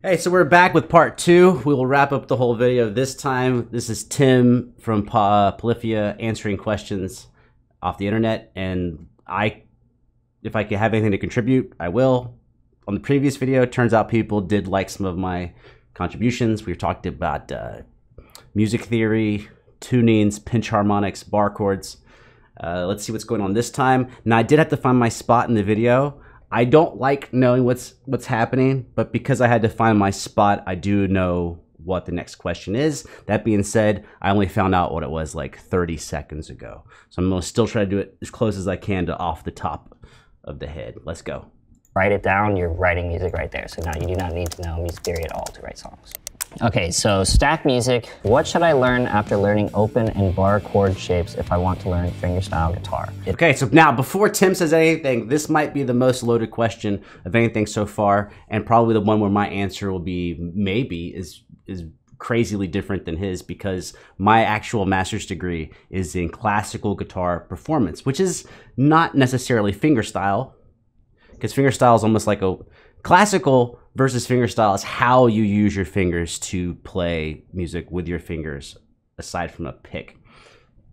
Hey, so we're back with part two. We will wrap up the whole video this time. This is Tim from Polyphia answering questions off the internet, and if I can have anything to contribute, I will. On the previous video, it turns out people did like some of my contributions. We've talked about music theory, tunings, pinch harmonics, bar chords. Let's see what's going on this time. Now, I did have to find my spot in the video. I don't like knowing what's happening, but because I had to find my spot, I do know what the next question is. That being said, I only found out what it was like 30 seconds ago. So I'm gonna still try to do it as close as I can to off the top of the head. Let's go. Write it down, you're writing music right there. So now you do not need to know music theory at all to write songs. Okay, so stack music. What should I learn after learning open and bar chord shapes if I want to learn fingerstyle guitar? Okay, so now before Tim says anything, this might be the most loaded question of anything so far, and probably the one where my answer will be maybe is crazily different than his, because my actual master's degree is in classical guitar performance, which is not necessarily fingerstyle, because fingerstyle is almost like a classical versus fingerstyle is how you use your fingers to play music with your fingers, aside from a pick.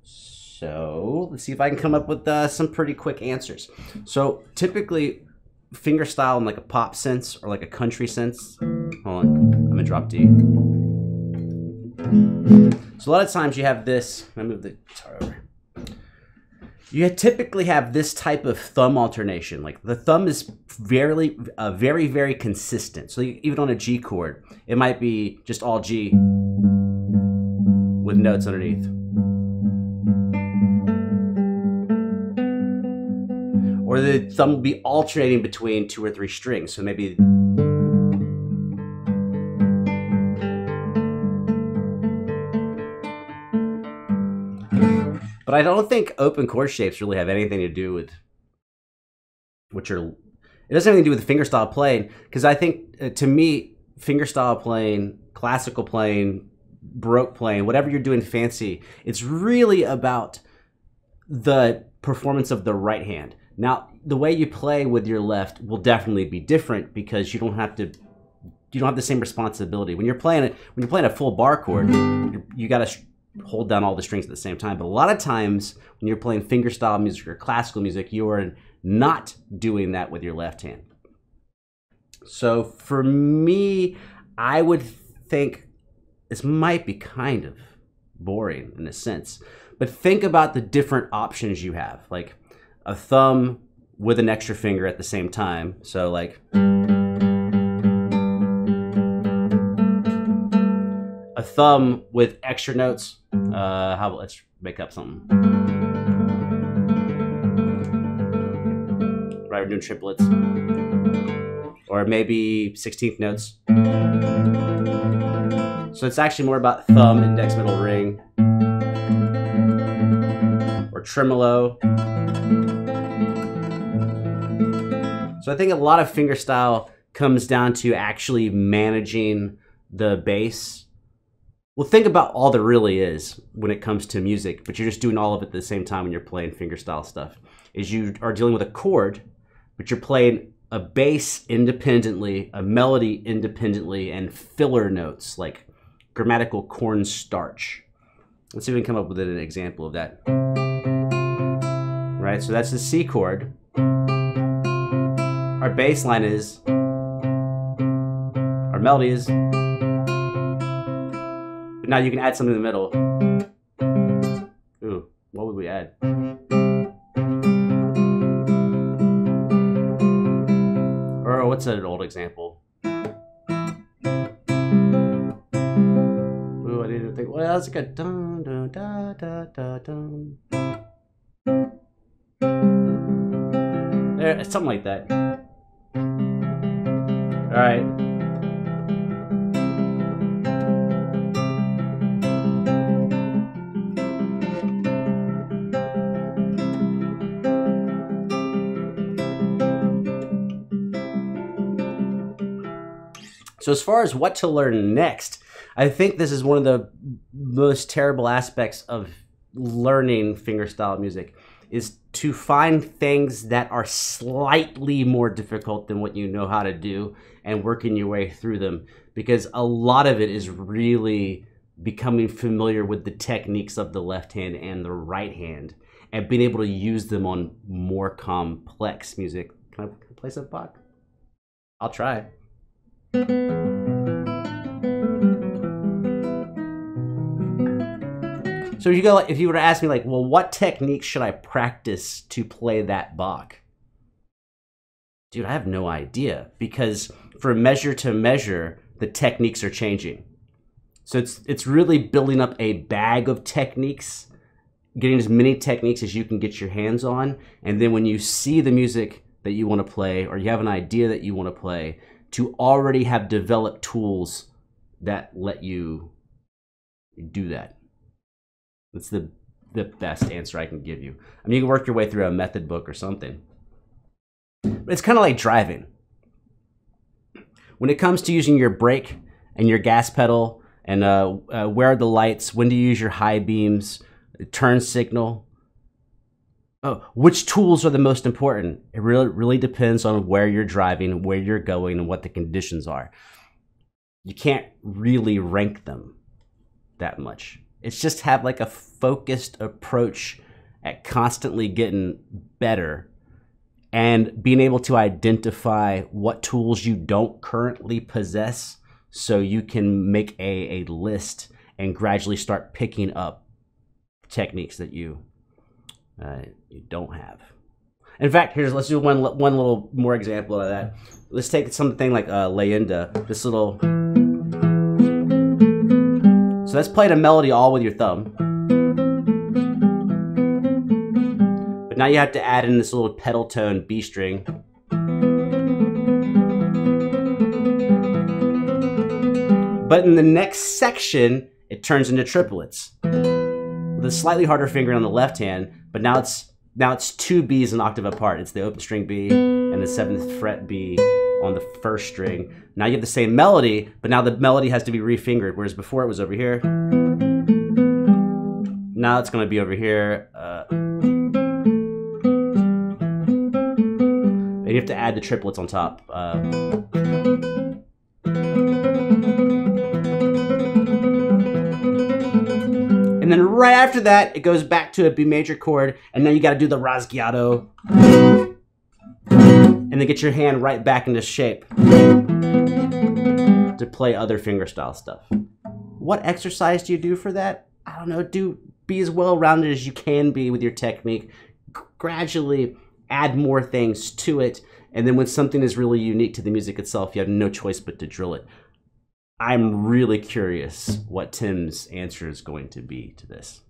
So let's see if I can come up with some pretty quick answers. So typically, fingerstyle in like a pop sense or like a country sense. Hold on, I'm gonna drop D. So a lot of times you have this. Let me move the guitar over. You typically have this type of thumb alternation. Like the thumb is very, very consistent. So even on a G chord, it might be just all G with notes underneath. Or the thumb will be alternating between 2 or 3 strings. So maybe. But I don't think open chord shapes really have anything to do with it doesn't have anything to do with fingerstyle playing, because I think, to me, fingerstyle playing, classical playing, Baroque playing, whatever you're doing fancy, it's really about the performance of the right hand. Now, the way you play with your left will definitely be different, because you don't have the same responsibility. When you're playing a full bar chord, you got to hold down all the strings at the same time. But a lot of times when you're playing fingerstyle music or classical music, you are not doing that with your left hand. So for me, I would think this might be kind of boring in a sense, but think about the different options you have, like a thumb with an extra finger at the same time. So like a thumb with extra notes. How about let's make up something. Right, we're doing triplets. Or maybe 16th notes. So it's actually more about thumb, index, middle, ring. Or tremolo. So I think a lot of fingerstyle comes down to actually managing the bass. Well, think about all there really is when it comes to music, but you're just doing all of it at the same time when you're playing fingerstyle stuff. Is you are dealing with a chord, but you're playing a bass independently, a melody independently, and filler notes like grammatical cornstarch. Let's see if we can come up with an example of that. Right, so that's the C chord. Our bass line is, our melody is. But now you can add something in the middle. Ooh, what would we add? Or what's an old example? Ooh, I didn't think. Well, that's like a dun dun da da da dun. There, something like that. All right. So as far as what to learn next, I think this is one of the most terrible aspects of learning fingerstyle music is to find things that are slightly more difficult than what you know how to do and working your way through them, because a lot of it is really becoming familiar with the techniques of the left hand and the right hand and being able to use them on more complex music. Can I play some Bach? I'll try. So if you were to ask me, like, well, what technique should I practice to play that Bach? Dude, I have no idea, because from measure to measure, the techniques are changing. So it's really building up a bag of techniques, getting as many techniques as you can get your hands on, and then when you see the music that you want to play, or you have an idea that you want to play, to already have developed tools that let you do that. That's the best answer I can give you. I mean, you can work your way through a method book or something. But it's kind of like driving. When it comes to using your brake and your gas pedal, and where are the lights, when to use your high beams, turn signal, which tools are the most important? It really depends on where you're driving, where you're going, and what the conditions are. You can't really rank them that much. It's just have like a focused approach at constantly getting better and being able to identify what tools you don't currently possess, so you can make a list and gradually start picking up techniques that you don't have. In fact, let's do one little more example of that. Let's take something like Leyenda, this little. So that's playing a melody all with your thumb. But now you have to add in this little pedal tone B string. But in the next section, it turns into triplets. With a slightly harder finger on the left hand, but now it's two Bs an octave apart. It's the open string B and the 7th fret B on the first string. Now you have the same melody, but now the melody has to be refingered, whereas before it was over here. Now it's going to be over here. And you have to add the triplets on top. And then right after that, it goes back to a B major chord, and then you got to do the rasguiado. And then get your hand right back into shape to play other fingerstyle stuff. What exercise do you do for that? I don't know. Be as well-rounded as you can be with your technique. Gradually add more things to it, and then when something is really unique to the music itself, you have no choice but to drill it. I'm really curious what Tim's answer is going to be to this.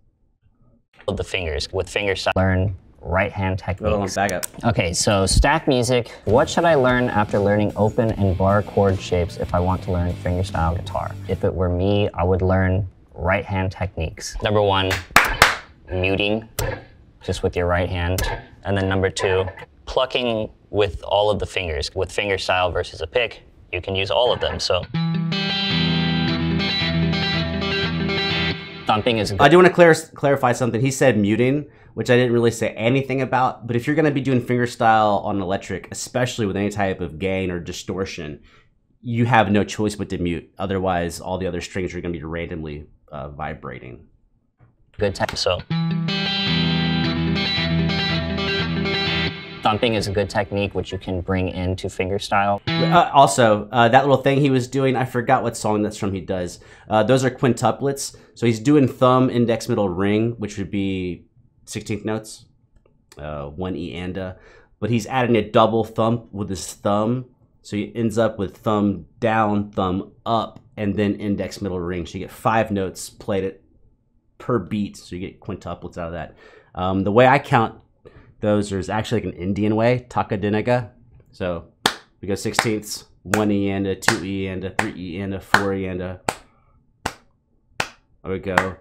The fingers with fingerstyle. Learn right-hand techniques. Hold on, back up. Okay, so stack music. What should I learn after learning open and bar chord shapes if I want to learn fingerstyle guitar? If it were me, I would learn right-hand techniques. Number 1, muting, just with your right hand. And then number 2, plucking with all of the fingers. With fingerstyle versus a pick, you can use all of them, so. Thumping is good. I do want to clarify something. He said muting, which I didn't really say anything about, but if you're going to be doing fingerstyle on electric, especially with any type of gain or distortion, you have no choice but to mute. Otherwise, all the other strings are going to be randomly vibrating. Good type, so. Thumping is a good technique which you can bring into fingerstyle. Also, that little thing he was doing, I forgot what song that's from he does. Those are quintuplets. So he's doing thumb, index, middle, ring, which would be 16th notes, 1 E and A. But he's adding a double thump with his thumb. So he ends up with thumb down, thumb up, and then index, middle, ring. So you get 5 notes played it per beat. So you get quintuplets out of that. The way I count those is actually like an Indian way, Takadinaga. So we go 16ths, 1 E and A, 2 E and A, 3 E and A, 4 E and A. There we go.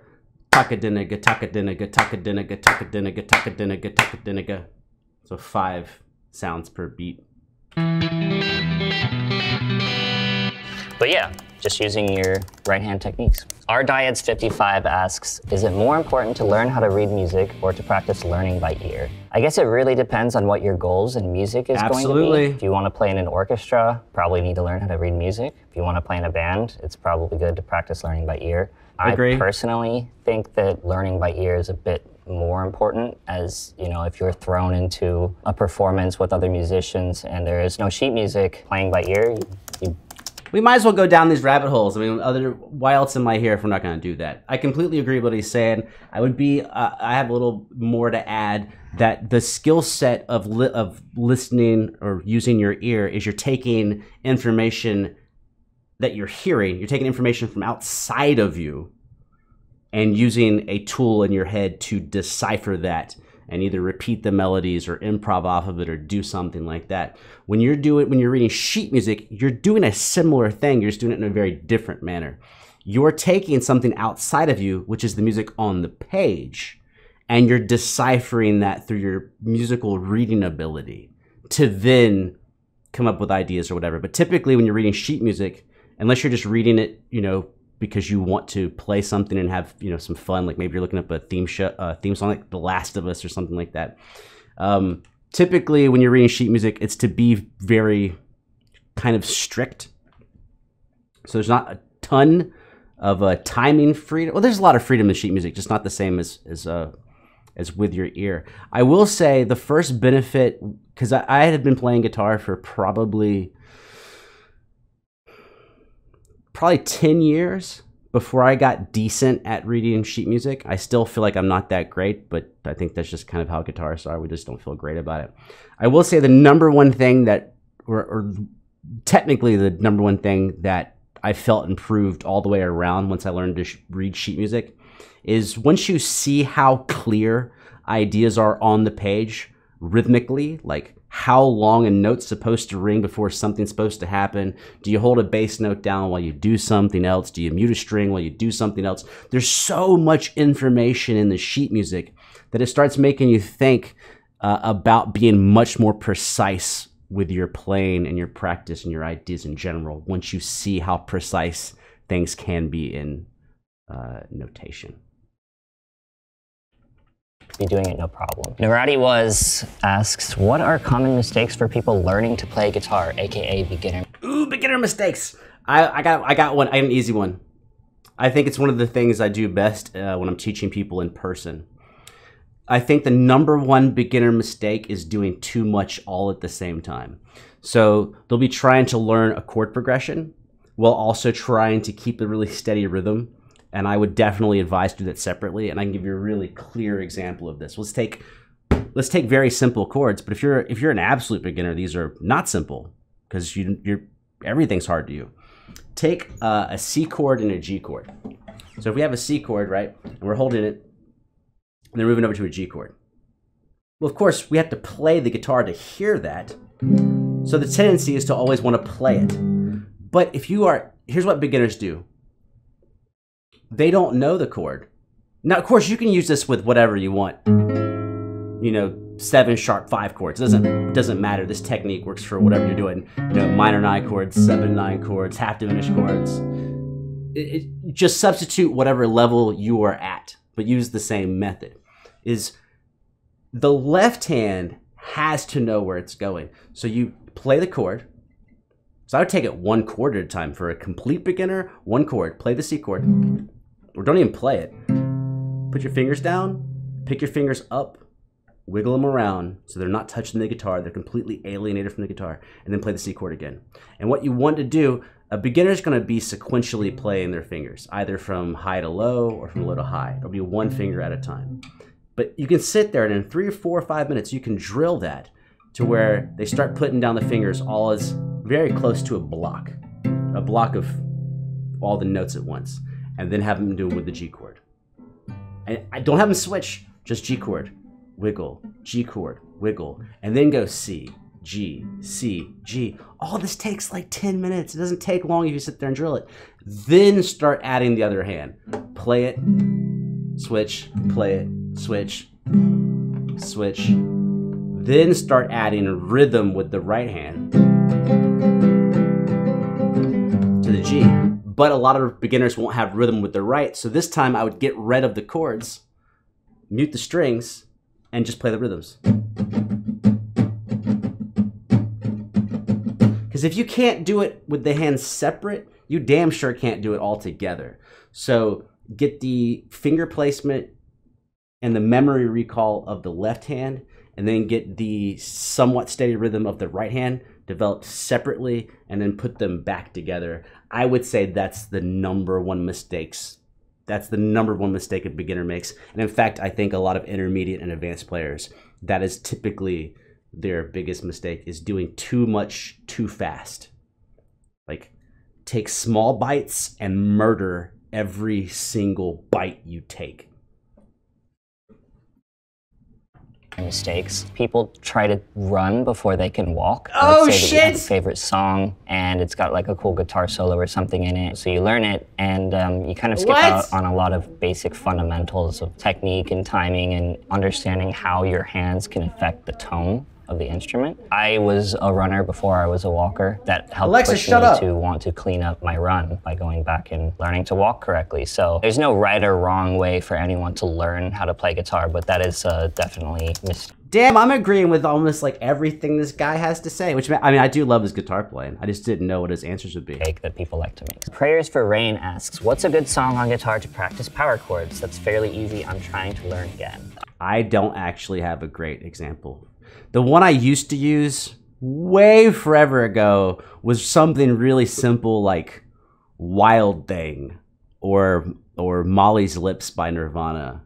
Takadinaga, Takadinaga, Takadinaga, Takadinaga, Takadinaga, Takadinaga. So 5 sounds per beat. But yeah, just using your right hand techniques. Our Diets 55 asks, is it more important to learn how to read music or to practice learning by ear? I guess it really depends on what your goals in music is going to be. If you want to play in an orchestra, probably need to learn how to read music. If you want to play in a band, it's probably good to practice learning by ear. I personally think that learning by ear is a bit more important, as you know, if you're thrown into a performance with other musicians and there is no sheet music, playing by ear, we might as well go down these rabbit holes. I mean, why else am I here if we're not going to do that? I completely agree with what he's saying. I have a little more to add, that the skill set of listening or using your ear is you're taking information that you're hearing, you're taking information from outside of you and using a tool in your head to decipher that and either repeat the melodies or improv off of it or do something like that. When you're reading sheet music, you're doing a similar thing. You're just doing it in a very different manner. You're taking something outside of you, which is the music on the page, and you're deciphering that through your musical reading ability to then come up with ideas or whatever. But typically when you're reading sheet music, unless you're just reading it, you know, because you want to play something and have, you know, some fun, like maybe you're looking up a theme song like The Last of Us or something like that. Typically when you're reading sheet music, it's to be very kind of strict. So there's not a ton of timing freedom. Well, there's a lot of freedom in sheet music, just not the same as with your ear. I will say the first benefit, because I had been playing guitar for probably 10 years before I got decent at reading sheet music. I still feel like I'm not that great, but I think that's just kind of how guitarists are. We just don't feel great about it. I will say the number one thing that, or technically the number one thing that I felt improved all the way around once I learned to read sheet music is once you see how clear ideas are on the page rhythmically, like how long a note's supposed to ring before something's supposed to happen. Do you hold a bass note down while you do something else? Do you mute a string while you do something else? There's so much information in the sheet music that it starts making you think about being much more precise with your playing and your practice and your ideas in general once you see how precise things can be in notation. Be doing it no problem. Narati asks, what are common mistakes for people learning to play guitar, aka beginner? Ooh, beginner mistakes. I got one. I got an easy one. I think it's one of the things I do best when I'm teaching people in person. I think the number one beginner mistake is doing too much all at the same time. So they'll be trying to learn a chord progression while also trying to keep a really steady rhythm. And I would definitely advise to do that separately. And I can give you a really clear example of this. Let's take very simple chords. But if you're an absolute beginner, these are not simple because everything's hard to you. Take a C chord and a G chord. So if we have a C chord, right, and we're holding it, and then moving over to a G chord. Well, of course, we have to play the guitar to hear that. So the tendency is to always want to play it. But here's what beginners do. They don't know the chord. Now, of course, you can use this with whatever you want. You know, 7 sharp 5 chords. Doesn't matter. This technique works for whatever you're doing. You know, minor 9 chords, 7/9 chords, half diminished chords. Just substitute whatever level you are at, but use the same method. Is the left hand has to know where it's going. So you play the chord. So I would take it 1 chord at a time. For a complete beginner, 1 chord. Play the C chord. Or don't even play it. Put your fingers down, pick your fingers up, wiggle them around so they're not touching the guitar, they're completely alienated from the guitar, and then play the C chord again. And what you want to do, a beginner's going to be sequentially playing their fingers, either from high to low or from low to high. It'll be 1 finger at a time. But you can sit there and in 3 or 4 or 5 minutes, you can drill that to where they start putting down the fingers all as very close to a block of all the notes at once. And then have them do it with the G chord. And I don't have them switch, just G chord, wiggle, G chord, wiggle, and then go C, G, C, G. All this takes like 10 minutes. It doesn't take long if you sit there and drill it. Then start adding the other hand. Play it, switch, play it, switch, switch. Then start adding rhythm with the right hand to the G. but a lot of beginners won't have rhythm with their right. So this time I would get rid of the chords, mute the strings, and just play the rhythms. Because if you can't do it with the hands separate, you damn sure can't do it all together. So get the finger placement and the memory recall of the left hand, and then get the somewhat steady rhythm of the right hand developed separately, and then put them back together. I would say that's the number one mistakes. That's the number one mistake a beginner makes. And in fact, I think a lot of intermediate and advanced players, that is typically their biggest mistake, is doing too much too fast. Like, take small bites and murder every single bite you take. Mistakes. People try to run before they can walk. Oh, Let's say that you have a shit! favorite song and it's got like a cool guitar solo or something in it. So you learn it and you kind of skip out on a lot of basic fundamentals of technique and timing and understanding how your hands can affect the tone of the instrument. I was a runner before I was a walker. That helped Alexa, push me shut up. to want to clean up my run by going back and learning to walk correctly. So there's no right or wrong way for anyone to learn how to play guitar, but that is definitely Damn, I'm agreeing with almost like everything this guy has to say, which, I mean, I do love his guitar playing. I just didn't know what his answers would be. That people like to make. Prayers for Rain asks, what's a good song on guitar to practice power chords? That's fairly easy. I'm trying to learn again. I don't actually have a great example. The one I used to use way forever ago was something really simple like Wild Thing or Molly's Lips by Nirvana.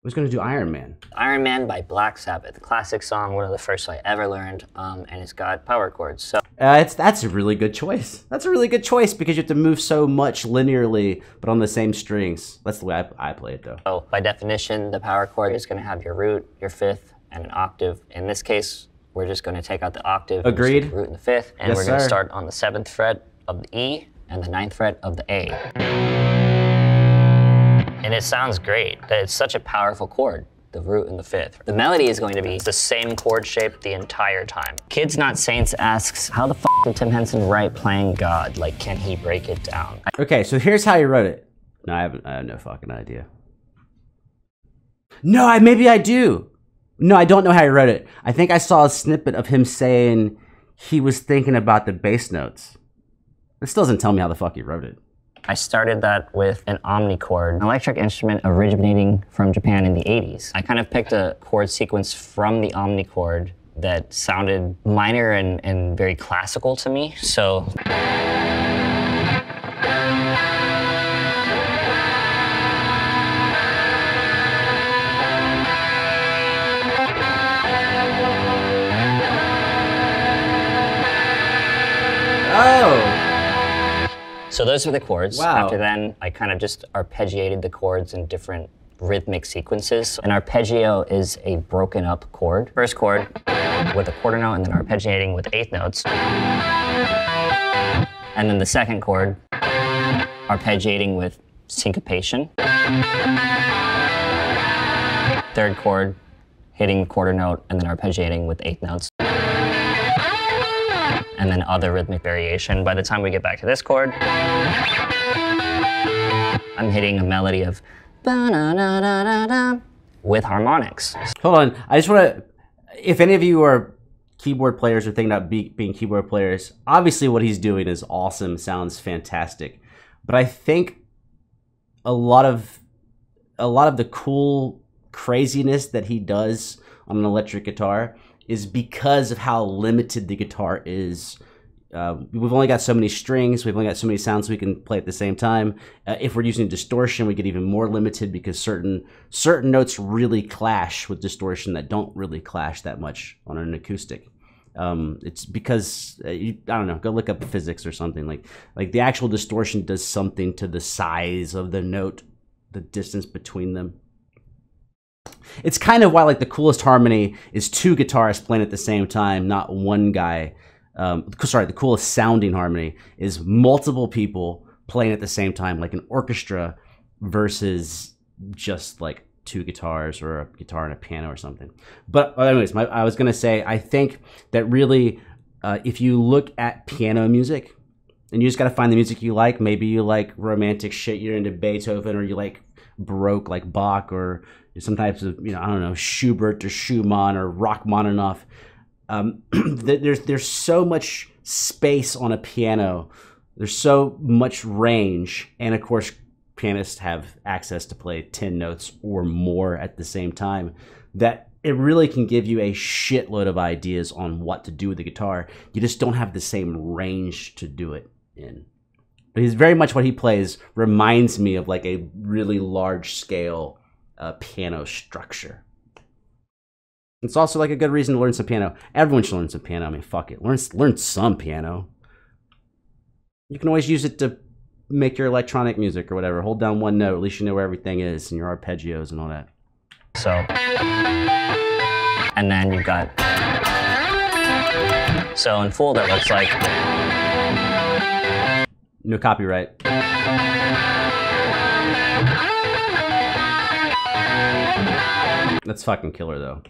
I was going to do Iron Man. Iron Man by Black Sabbath. Classic song, one of the first I ever learned, and it's got power chords. So that's a really good choice. That's a really good choice because you have to move so much linearly, but on the same strings. That's the way I play it, though. So by definition, the power chord is going to have your root, your fifth, and an octave. In this case, we're just going to take out the octave. Agreed. The root and the fifth, and Yes, we're going to sir. start on the 7th fret of the E and the 9th fret of the A. And it sounds great. It's such a powerful chord, the root and the fifth. The melody is going to be the same chord shape the entire time. Kids Not Saints asks, how the f did Tim Henson write Playing God? Like, can he break it down? Okay, so here's how he wrote it. No, I have no fucking idea. No, maybe I do. No, I don't know how he wrote it. I think I saw a snippet of him saying he was thinking about the bass notes. This still doesn't tell me how the fuck he wrote it. I started that with an omnichord, an electric instrument originating from Japan in the 80s. I kind of picked a chord sequence from the omnichord that sounded minor and very classical to me. So So those were the chords. Wow. After then, I kind of just arpeggiated the chords in different rhythmic sequences. An arpeggio is a broken up chord. First chord with a quarter note and then arpeggiating with eighth notes. And then the second chord, arpeggiating with syncopation. Third chord, hitting quarter note and then arpeggiating with eighth notes. And then other rhythmic variation. By the time we get back to this chord, I'm hitting a melody of ba-na-na-na-na-na with harmonics. Hold on, I just want to, if any of you are keyboard players or thinking about being keyboard players, obviously what he's doing is awesome, sounds fantastic. But I think a lot of the cool craziness that he does on an electric guitar is because of how limited the guitar is. We've only got so many strings, we've only got so many sounds we can play at the same time. If we're using distortion, we get even more limited because certain notes really clash with distortion that don't really clash that much on an acoustic. It's because, I don't know, go look up physics or something. Like the actual distortion does something to the size of the note, the distance between them. It's kind of why like the coolest harmony is two guitarists playing at the same time, not one guy. The coolest sounding harmony is multiple people playing at the same time, like an orchestra, versus just like two guitars or a guitar and a piano or something. But anyways, I was gonna say, I think that really if you look at piano music, and you just got to find the music you like. Maybe you like romantic shit, you're into Beethoven, or you like Baroque like Bach, or some types of, I don't know, Schubert or Schumann or Rachmaninoff. There's so much space on a piano. There's so much range. And of course, pianists have access to play 10 notes or more at the same time, that it really can give you a shitload of ideas on what to do with the guitar. You just don't have the same range to do it in. But he's very much, what he plays reminds me of like a really large scale piano structure. It's also like a good reason to learn some piano. Everyone should learn some piano. I mean, fuck it. Learn some piano. You can always use it to make your electronic music or whatever. Hold down one note. At least you know where everything is and your arpeggios and all that. So, and then you've got, so in full that looks like. No copyright. That's fucking killer though.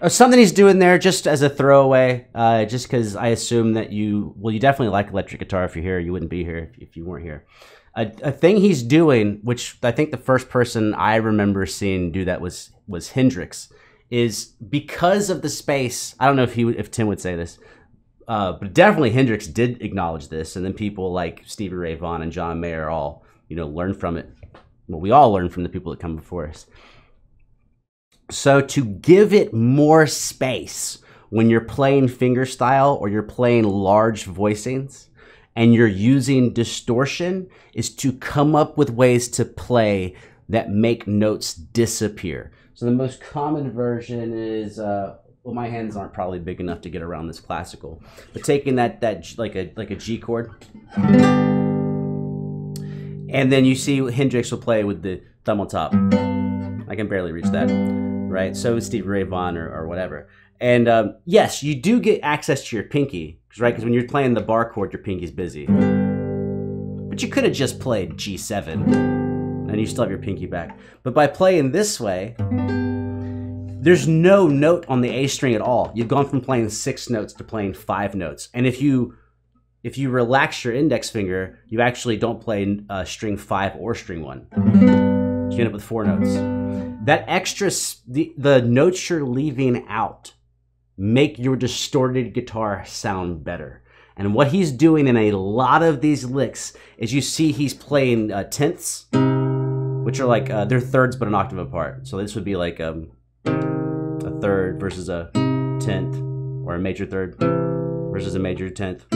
Something he's doing there just as a throwaway, just because I assume that you definitely like electric guitar. If you're here, you wouldn't be here if you weren't here. A thing he's doing, which I think the first person I remember seeing do that was Hendrix, is because of the space. I don't know if Tim would say this, but definitely Hendrix did acknowledge this, and then people like Stevie Ray Vaughan and John Mayer all learned from it. Well, we all learn from the people that come before us. So to give it more space when you're playing fingerstyle or you're playing large voicings and you're using distortion, is to come up with ways to play that make notes disappear. So the most common version is, well, my hands aren't probably big enough to get around this classical, but taking that like a G chord, and then you see Hendrix will play with the thumb on top. I can barely reach that. Right, so is Stevie Ray Vaughan or whatever. And yes, you do get access to your pinky, right? Because when you're playing the bar chord, your pinky's busy. But you could have just played G7, and you still have your pinky back. But by playing this way, there's no note on the A string at all. You've gone from playing 6 notes to playing 5 notes. And if you relax your index finger, you actually don't play string 5 or string 1. You end up with 4 notes. That extra, the notes you're leaving out make your distorted guitar sound better. And what he's doing in a lot of these licks is you see he's playing tenths, which are like, they're thirds but an octave apart. So this would be like a third versus a tenth, or a major third versus a major tenth.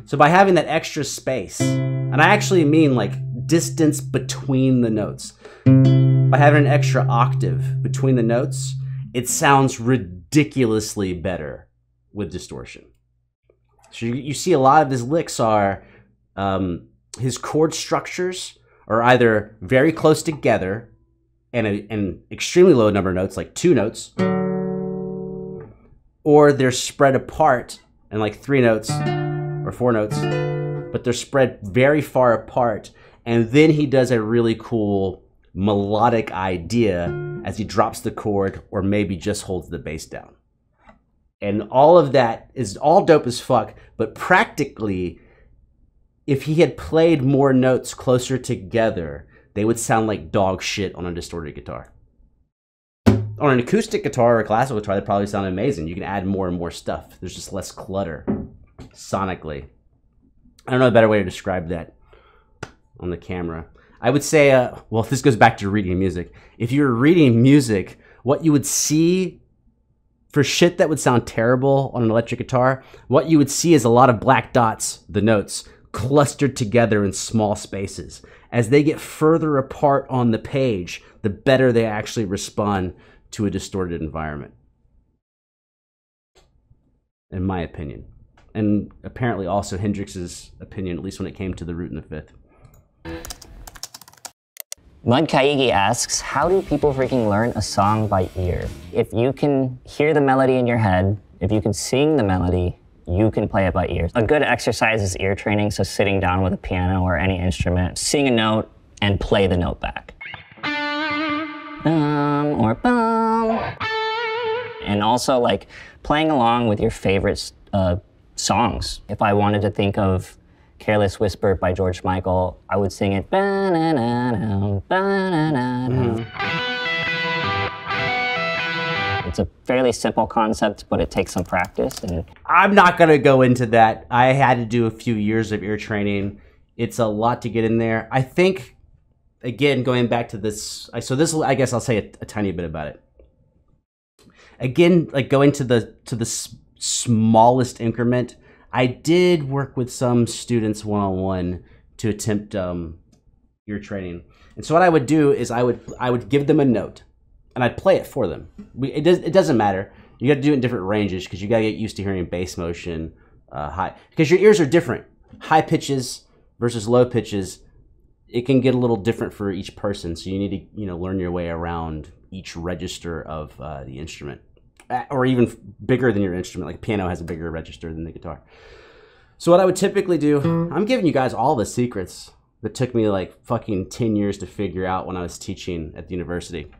So by having that extra space, and I actually mean like distance between the notes, by having an extra octave between the notes, it sounds ridiculously better with distortion. So you see a lot of his licks are, his chord structures are either very close together and an extremely low number of notes, like 2 notes, or they're spread apart and like 3 notes or 4 notes, but they're spread very far apart. And then he does a really cool melodic idea as he drops the chord or maybe just holds the bass down. And all of that is all dope as fuck, but practically, if he had played more notes closer together, they would sound like dog shit on a distorted guitar. On an acoustic guitar or a classical guitar, they probably sound amazing. You can add more and more stuff. There's just less clutter sonically. I don't know a better way to describe that on the camera. I would say, well, this goes back to reading music. If you're reading music, what you would see for shit that would sound terrible on an electric guitar, what you would see is a lot of black dots, the notes, clustered together in small spaces. As they get further apart on the page, the better they actually respond to a distorted environment, in my opinion. And apparently also Hendrix's opinion, at least when it came to the root and the fifth. Mud Kaigi asks, how do people freaking learn a song by ear? If you can hear the melody in your head, if you can sing the melody, you can play it by ear. A good exercise is ear training, so sitting down with a piano or any instrument, seeing a note, and play the note back. Bum or bum. And also like playing along with your favorite songs. If I wanted to think of Careless Whisper by George Michael, I would sing it. It's a fairly simple concept, but it takes some practice. And I'm not gonna go into that. I had to do a few years of ear training. It's a lot to get in there. I think, again, going back to this, so this, I guess I'll say a tiny bit about it. Again, like going to the smallest increment, I did work with some students one-on-one to attempt ear training. And so what I would do is I would give them a note, and I'd play it for them. It doesn't matter. You got to do it in different ranges because you got to get used to hearing bass motion, high, because your ears are different. High pitches versus low pitches, it can get a little different for each person. So you need to learn your way around each register of the instrument, or even bigger than your instrument. Like piano has a bigger register than the guitar. So what I would typically do, I'm giving you guys all the secrets that took me like fucking 10 years to figure out when I was teaching at the university.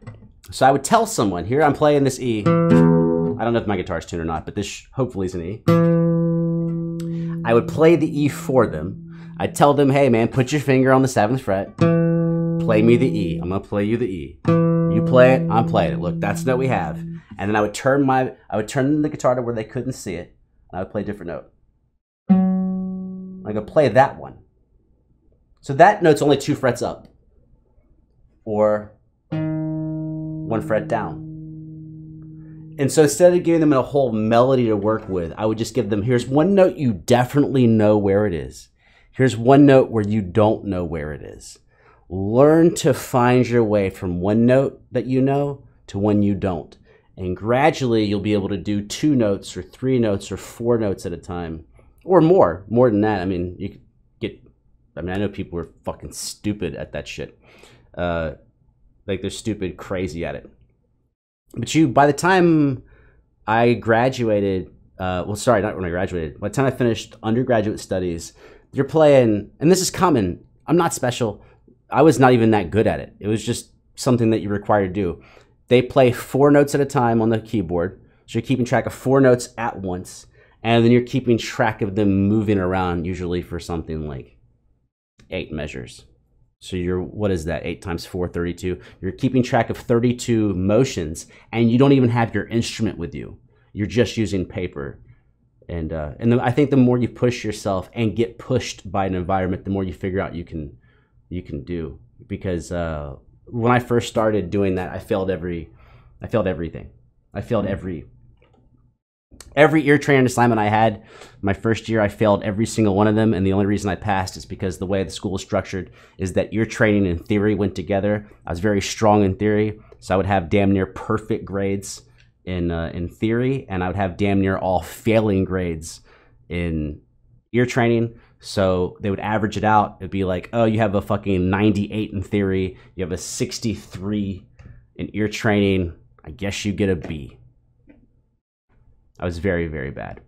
So I would tell someone, here I'm playing this E. I don't know if my guitar's tuned or not, but this hopefully is an E. I would play the E for them. I'd tell them, hey man, put your finger on the 7th fret. Play me the E. I'm gonna play you the E. You play it, I'm playing it. Look, that's the note we have. And then I would turn the guitar to where they couldn't see it, and I would play a different note. I could play that one. So that note's only 2 frets up, or 1 fret down. And so instead of giving them a whole melody to work with, I would just give them, here's one note you definitely know where it is. Here's one note where you don't know where it is. Learn to find your way from one note that you know to one you don't. And gradually you'll be able to do 2 notes or 3 notes or 4 notes at a time, or more than that. I mean, you could get, I know people are fucking stupid at that shit. Like they're stupid crazy at it. But by the time I graduated, well, sorry, not when I graduated, by the time I finished undergraduate studies, you're playing, and this is common, I'm not special, I was not even that good at it. It was just something that you're required to do. They play 4 notes at a time on the keyboard, so you're keeping track of 4 notes at once, and then you're keeping track of them moving around, usually for something like 8 measures. So you're, what is that, 8 times 4, 32? You're keeping track of 32 motions, and you don't even have your instrument with you. You're just using paper. And I think the more you push yourself and get pushed by an environment, the more you figure out you can do. Because when I first started doing that, I failed everything. I failed every ear training assignment I had. My first year, I failed every single one of them, and the only reason I passed is because the way the school is structured is that ear training and theory went together. I was very strong in theory, so I would have damn near perfect grades in theory, and I would have damn near all failing grades in ear training. So they would average it out. It'd be like, oh, you have a fucking 98 in theory, you have a 63 in ear training, I guess you get a B. I was very, very bad.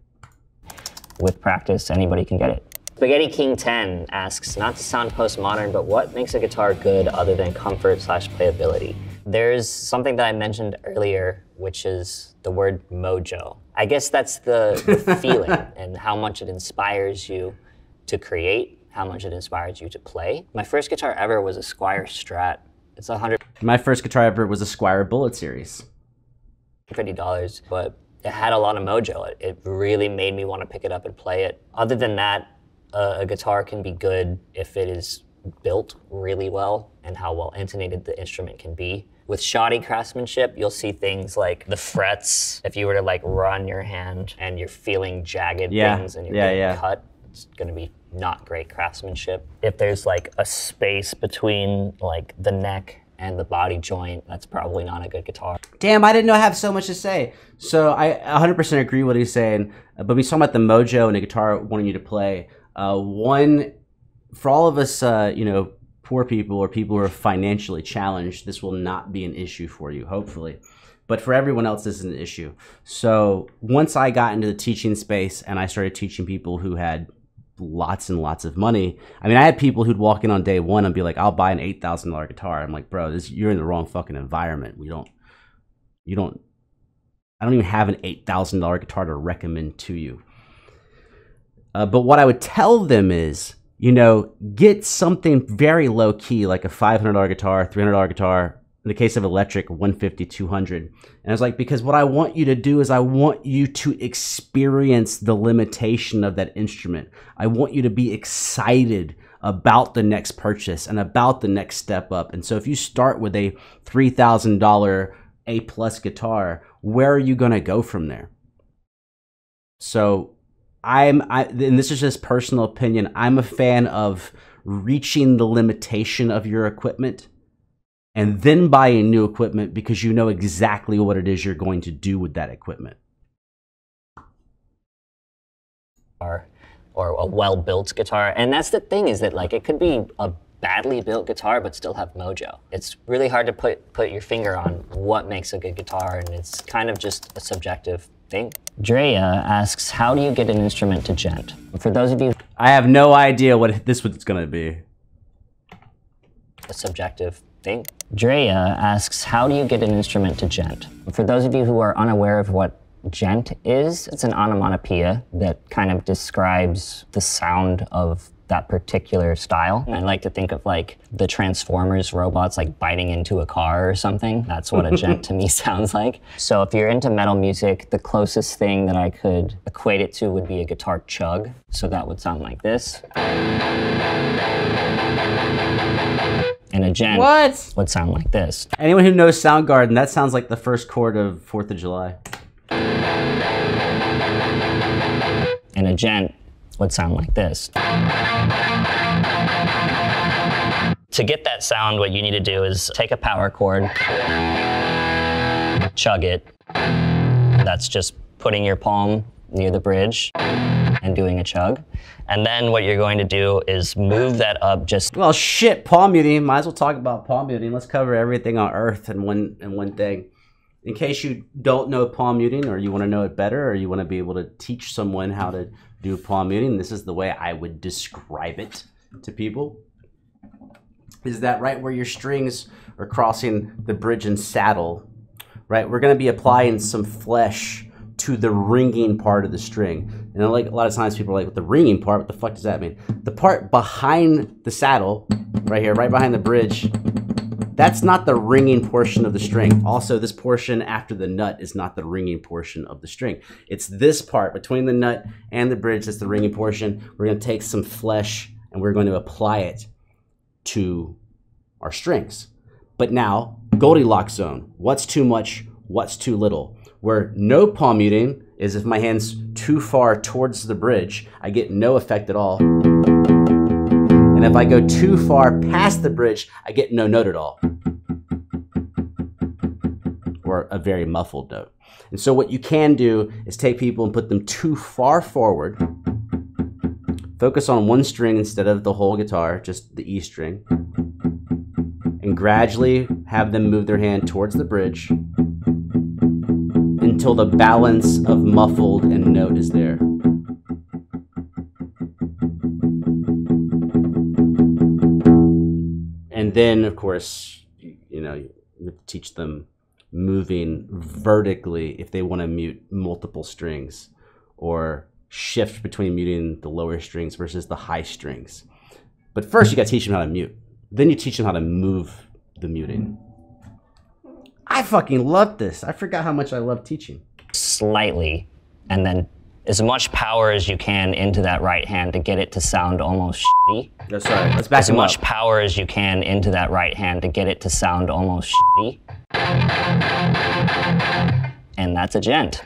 With practice, anybody can get it. Spaghetti King 10 asks, not to sound postmodern, but what makes a guitar good other than comfort/playability? There's something that I mentioned earlier, which is the word mojo. I guess that's the feeling and how much it inspires you to create, how much it inspires you to play. My first guitar ever was a Squier Strat. It's $150. My first guitar ever was a Squier Bullet Series. $50, but it had a lot of mojo. It really made me want to pick it up and play it. Other than that, a guitar can be good if it is built really well and how well intonated the instrument can be. With shoddy craftsmanship, you'll see things like the frets. If you were to like run your hand and you're feeling jagged things and you're getting cut, it's gonna be not great craftsmanship. If there's like a space between like the neck and the body joint, that's probably not a good guitar. Damn, I didn't know I have so much to say. So I 100% agree with what he's saying, but we talking about the mojo and a guitar wanting you to play. One, for all of us, poor people or people who are financially challenged, this will not be an issue for you, hopefully. But for everyone else, this is an issue. So once I got into the teaching space and I started teaching people who had lots and lots of money. I mean, I had people who'd walk in on day one and be like, I'll buy an $8,000 guitar. I'm like, bro, you're in the wrong fucking environment. I don't even have an $8,000 guitar to recommend to you. But what I would tell them is, you know, get something very low key, like a $500 guitar, $300 guitar. In the case of electric, $150, $200. And I was like, because what I want you to do is I want you to experience the limitation of that instrument. I want you to be excited about the next purchase and about the next step up. And so if you start with a $3,000 A+ guitar, where are you going to go from there? So and this is just personal opinion, I'm a fan of reaching the limitation of your equipment and then buying new equipment because you know exactly what it is you're going to do with that equipment. Or a well-built guitar. And that's the thing, is that like it could be a badly built guitar but still have mojo. It's really hard to put your finger on what makes a good guitar, and it's kind of just a subjective thing. Drea asks, how do you get an instrument to gent? For those of you... I have no idea what this was going to be. A subjective thing. Drea asks, how do you get an instrument to gent? For those of you who are unaware of what gent is, it's an onomatopoeia that kind of describes the sound of that particular style. And I like to think of like the Transformers robots like biting into a car or something. That's what a gent to me sounds like. So if you're into metal music, the closest thing that I could equate it to would be a guitar chug. So that would sound like this. And a gent would sound like this. Anyone who knows Soundgarden, that sounds like the first chord of 4th of July. And a gent would sound like this. To get that sound, what you need to do is take a power chord, chug it. That's just putting your palm near the bridge and doing a chug. And then what you're going to do is move that up just... Well, shit, palm muting. Might as well talk about palm muting. Let's cover everything on earth in one thing. In case you don't know palm muting, or you want to know it better, or you want to be able to teach someone how to do palm muting, this is the way I would describe it to people. Is that right where your strings are crossing the bridge and saddle, right? We're going to be applying some flesh to the ringing part of the string. And like a lot of times people are like, the ringing part, what the fuck does that mean? The part behind the saddle, right here, right behind the bridge, that's not the ringing portion of the string. Also, this portion after the nut is not the ringing portion of the string. It's this part between the nut and the bridge that's the ringing portion. We're going to take some flesh and we're going to apply it to our strings. But now, Goldilocks zone. What's too much? What's too little? Where no palm muting is if my hand's too far towards the bridge, I get no effect at all. And if I go too far past the bridge, I get no note at all. Or a very muffled note. And so what you can do is take people and put them too far forward, focus on one string instead of the whole guitar, just the E string, and gradually have them move their hand towards the bridge until the balance of muffled and note is there. And then, of course, you have to teach them moving vertically if they want to mute multiple strings, or shift between muting the lower strings versus the high strings. But first, you got to teach them how to mute. Then you teach them how to move the muting. I fucking love this. I forgot how much I love teaching. Slightly, and then as much power as you can into that right hand to get it to sound almost shitty. No, sorry, let's back as much power as you can into that right hand to get it to sound almost shitty. And that's a gent.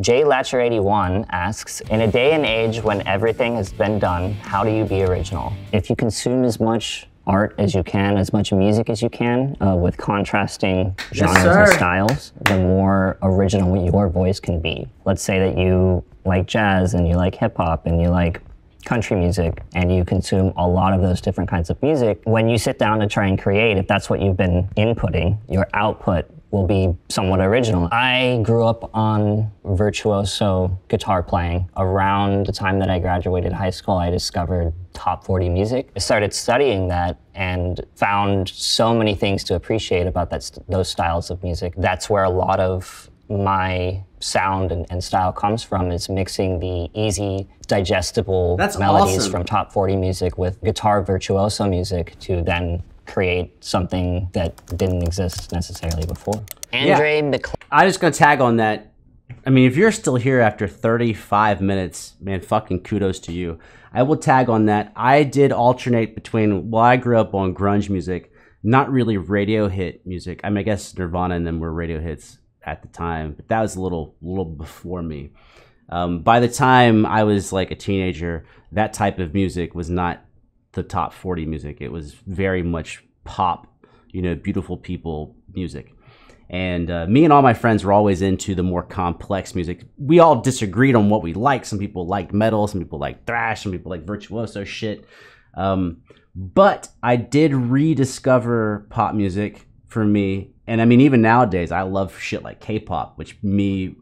JLatcher81 asks, in a day and age when everything has been done, how do you be original? If you consume as much art as you can, as much music as you can, with contrasting genres and styles, the more original your voice can be. Let's say that you like jazz and you like hip hop and you like country music and you consume a lot of those different kinds of music, when you sit down to try and create, if that's what you've been inputting, your output will be somewhat original. I grew up on virtuoso guitar playing. Around the time that I graduated high school, I discovered top 40 music. I started studying that and found so many things to appreciate about those styles of music. That's where a lot of my sound and style comes from, is mixing the easy, digestible melodies from top 40 music with guitar virtuoso music to then create something that didn't exist necessarily before. Andre McLean. I'm just gonna tag on that. I mean, if you're still here after 35 minutes, man, fucking kudos to you. I will tag on that. I did alternate between, well, I grew up on grunge music, not really radio hit music. I mean, I guess Nirvana and them were radio hits at the time, but that was a little before me. By the time I was like a teenager, that type of music was not the top 40 music. It was very much pop, you know, beautiful people music. And me and all my friends were always into the more complex music. We all disagreed on what we liked. Some people liked metal, some people liked thrash, some people liked virtuoso shit. But I did rediscover pop music for me. And I mean, even nowadays, I love shit like K-pop, which me,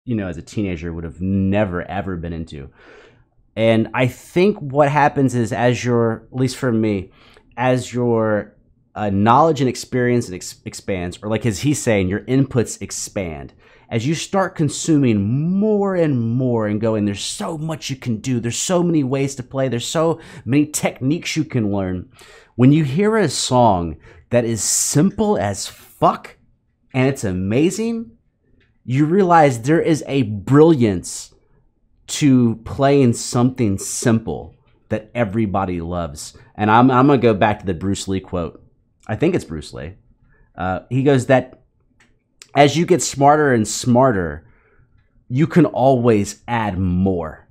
you know, as a teenager would have never, ever been into. And I think what happens is, as your, at least for me, as your knowledge and experience expands, or like as he's saying, your inputs expand. As you start consuming more and more and going, there's so much you can do. There's so many ways to play. There's so many techniques you can learn. When you hear a song that is simple as fuck and it's amazing, you realize there is a brilliance to playing something simple that everybody loves. And I'm going to go back to the Bruce Lee quote. I think it's Bruce Lee. He goes that as you get smarter and smarter, you can always add more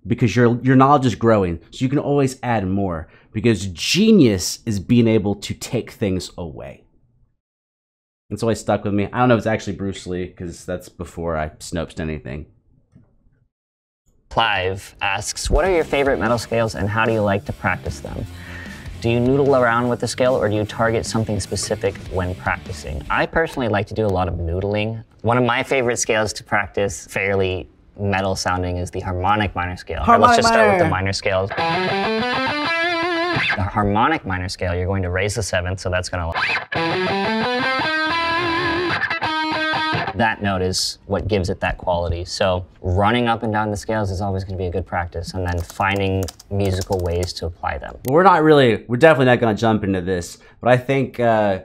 because your knowledge is growing. So you can always add more because genius is being able to take things away. It's always stuck with me. I don't know if it's actually Bruce Lee because that's before I snoped anything. Clive asks, what are your favorite metal scales and how do you like to practice them? Do you noodle around with the scale or do you target something specific when practicing? I personally like to do a lot of noodling. One of my favorite scales to practice fairly metal sounding is the harmonic minor scale. Let's just start with the minor scales. The harmonic minor scale, you're going to raise the seventh, so that's going to... That note is what gives it that quality. So running up and down the scales is always going to be a good practice, and then finding musical ways to apply them. We're definitely not going to jump into this, but I think we're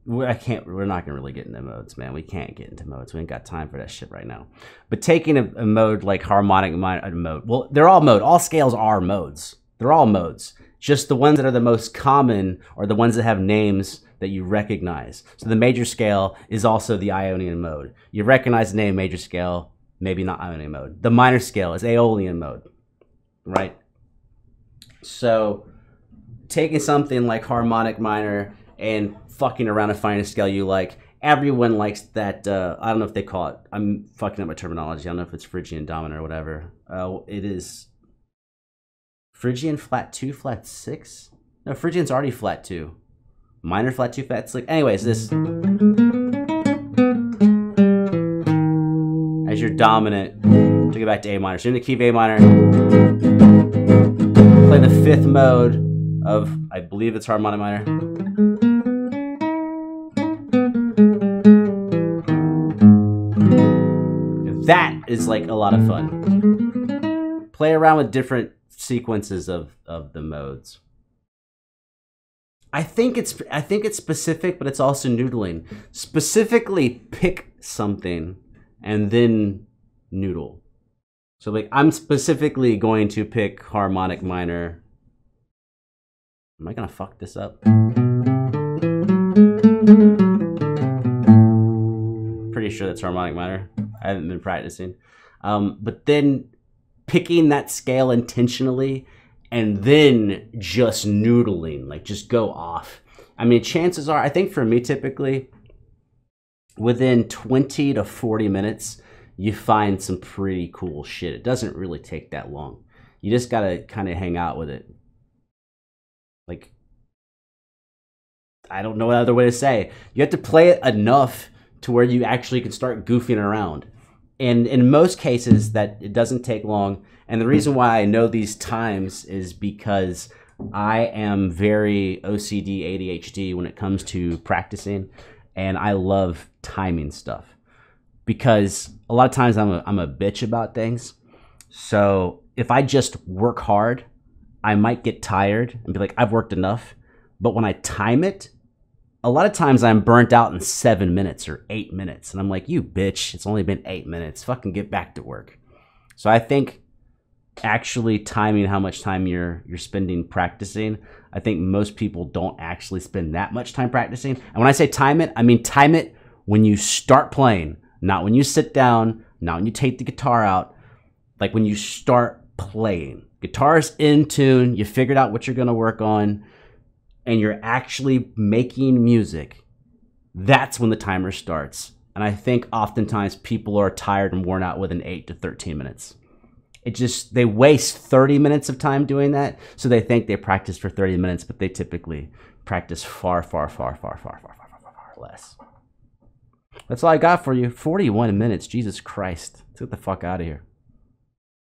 not going to really get into modes, man. We can't get into modes. We ain't got time for that shit right now. But taking a mode like harmonic mode, well, they're all mode. All scales are modes. They're all modes. Just the ones that are the most common are the ones that have names that you recognize. So the major scale is also the Ionian mode. You recognize the name major scale, maybe not Ionian mode. The minor scale is Aeolian mode, right? So taking something like harmonic minor and fucking around and finding a scale you like, everyone likes that, I don't know if they call it, I'm fucking up my terminology, I don't know if it's Phrygian dominant or whatever. It is Phrygian flat 2, flat 6? No, Phrygian's already flat 2. Minor flat 2, flat 6. Anyways, this as your dominant to go back to A minor. So in the key of A minor, play the fifth mode of, I believe it's harmonic minor. That is like a lot of fun. Play around with different sequences of the modes. I think it's specific, but it's also noodling. Specifically pick something and then noodle. So like I'm specifically going to pick harmonic minor. Am I gonna fuck this up? Pretty sure that's harmonic minor. I haven't been practicing. But then picking that scale intentionally and then just noodling, like just go off. I mean, chances are, I think for me typically, within 20 to 40 minutes, you find some pretty cool shit. It doesn't really take that long. You just gotta kind of hang out with it. Like, I don't know another way to say. You have to play it enough to where you actually can start goofing around. And in most cases, that it doesn't take long. And the reason why I know these times is because I am very OCD, ADHD when it comes to practicing, and I love timing stuff because a lot of times I'm a bitch about things. So if I just work hard, I might get tired and be like, I've worked enough. But when I time it, a lot of times I'm burnt out in 7 minutes or 8 minutes. And I'm like, you bitch, it's only been 8 minutes. Fucking get back to work. So I think actually timing how much time you're spending practicing, I think most people don't actually spend that much time practicing. And when I say time it, I mean time it when you start playing, not when you sit down, not when you take the guitar out, like when you start playing. Guitar's in tune, you figured out what you're gonna work on, and you're actually making music. That's when the timer starts. And I think oftentimes people are tired and worn out within 8 to 13 minutes. They waste 30 minutes of time doing that, so they think they practice for 30 minutes, but they typically practice far less. That's all I got for you. 41 minutes, Jesus Christ. Let's get the fuck out of here.